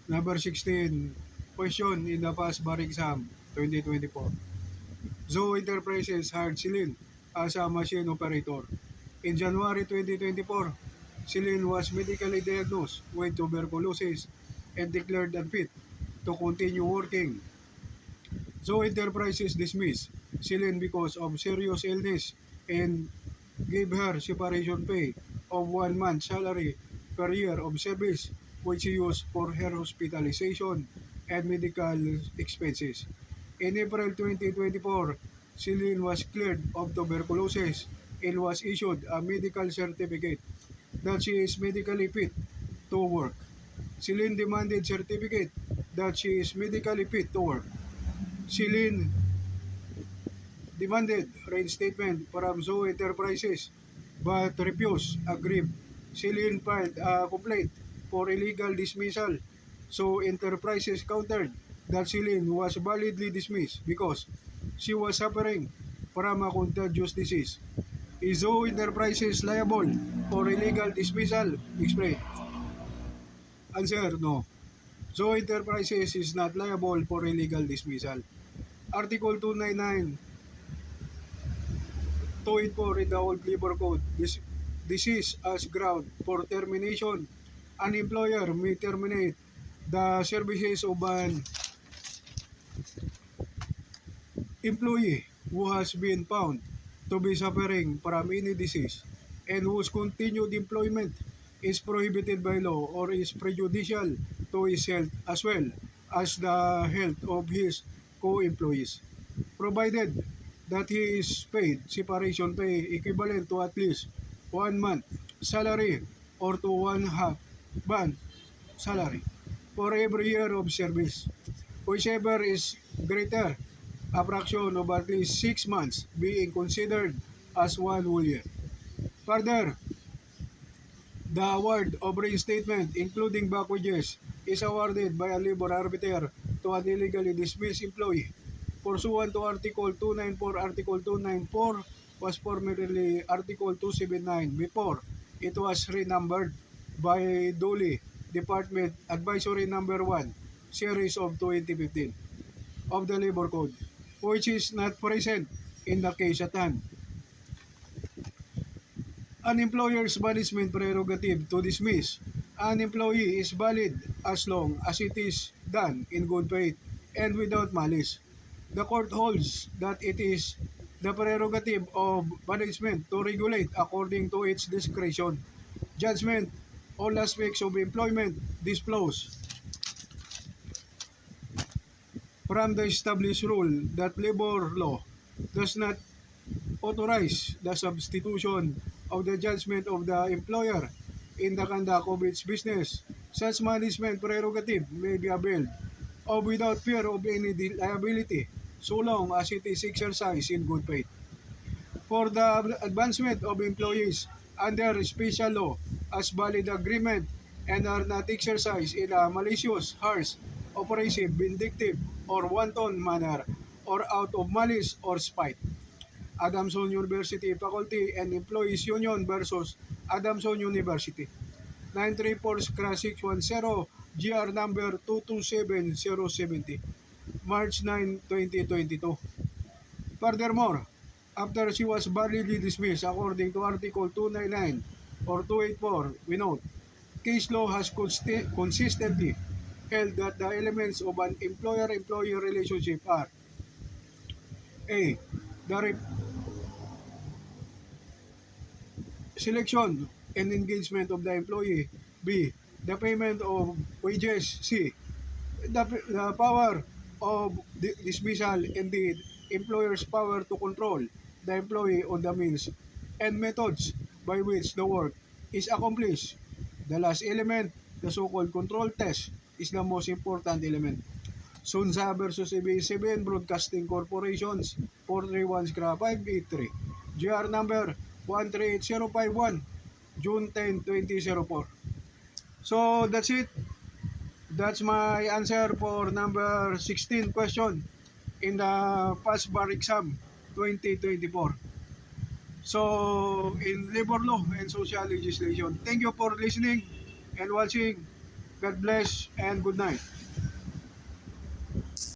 Number 16 question in the past bar exam 2024. Zoo Enterprises hired Celine as a machine operator. In January 2024, Celine was medically diagnosed with tuberculosis and declared unfit to continue working. Zoo Enterprises dismissed Celine because of serious illness and gave her separation pay of 1 month salary per year of service, which she used for her hospitalization and medical expenses. In April 2024, Celine was cleared of tuberculosis and was issued a medical certificate that she is medically fit to work. Celine demanded certificate that she is medically fit to work. Celine demanded reinstatement from Zoo Enterprises but refused aggrieved. Celine filed a complaint for illegal dismissal. So Enterprises countered that Celine was validly dismissed because she was suffering from a contagious disease. Is Zoo Enterprises liable for illegal dismissal? Explain. Answer, no. Zoo Enterprises is not liable for illegal dismissal. Article 299 284 in the Old Labor Code, this is as ground for termination. An employer may terminate the services of an employee who has been found to be suffering from any disease and whose continued employment is prohibited by law or is prejudicial to his health as well as the health of his co-employees, provided that he is paid separation pay equivalent to at least 1 month salary or to 1/2 month salary for every year of service, whichever is greater, a fraction of at least 6 months being considered as 1 whole year. Further, the award of reinstatement, including back wages, is awarded by a labor arbiter to an illegally dismissed employee. Pursuant to Article 294, Article 294 was formerly Article 279 before it was renumbered by Dole Department Advisory Number 1, Series of 2015 of the Labor Code, which is not present in the case at hand. An employer's management prerogative to dismiss an employee is valid as long as it is done in good faith and without malice. The court holds that it is the prerogative of management to regulate according to its discretion, judgment, all aspects of employment disclose from the established rule that labor law does not authorize the substitution of the judgment of the employer in the conduct of its business. Such management prerogative may be availed of without fear of any liability so long as it is exercised in good faith. For the advancement of employees under special law as valid agreement and are not exercised in a malicious, harsh, oppressive, vindictive, or wanton manner, or out of malice or spite. Adamson University Faculty and Employees Union versus Adamson University. 934/610 GR number 227070, March 9, 2022. Furthermore, after she was validly dismissed according to Article 299 or 284, we note, case law has consistently held that the elements of an employer-employee relationship are A. The selection and engagement of the employee. B. The payment of wages. C. The power of dismissal and the employer's power to control the employee on the means and methods by which the work is accomplished. The last element, the so-called control test, is the most important element. Sunza versus ABS-CBN Broadcasting Corporations 431-583, GR number 138051, June 10, 2004. So that's it. That's my answer for number 16 question in the past bar exam 2024. So in labor law and social legislation. Thank you for listening and watching. God bless and good night.